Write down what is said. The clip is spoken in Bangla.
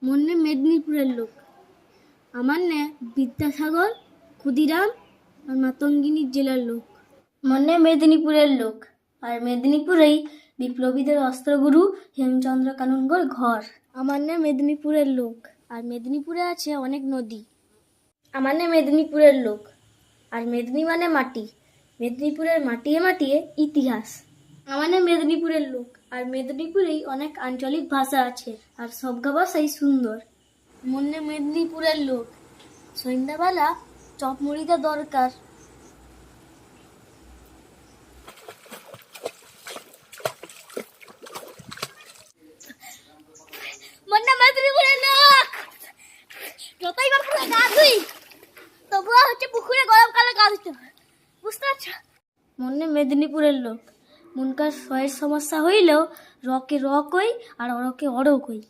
মন্নে মেদিনীপুরের লোক। আমার নে বিদ্যাসাগর, ক্ষুদিরাম আর মাতঙ্গিনীর জেলার লোক। মন্নে মেদিনীপুরের লোক, আর মেদিনীপুরেই বিপ্লবীদের অস্ত্রগুরু হেমচন্দ্র কানুনগোর ঘর। আমার নে মেদিনীপুরের লোক, আর মেদিনীপুরে আছে অনেক নদী। আমার নে মেদিনীপুরের লোক, আর মেদিনী মানে মাটি। মেদিনীপুরের মাটিয়ে মাটিয়ে ইতিহাস। আমার নে মেদিনীপুরের লোক, আর মেদিনীপুরেই অনেক আঞ্চলিক ভাষা আছে, আর সবগা ভাষাই সুন্দর। মন্নে মেদিনীপুরের লোক, সন্ধ্যাবেলা চপ মুড়িটা দরকার। মন্নে মেদিনীপুরের লোক, যতই বা পুরো গা ধুই তবুও হচ্ছে পুকুরে গরমকালে গা ধুতে হয়, বুঝতে পারছো? মন্নে মেদিনীপুরের লোক, মনকার শয়ের সমস্যা হইলেও রকে র কই আর অরকে অর কই।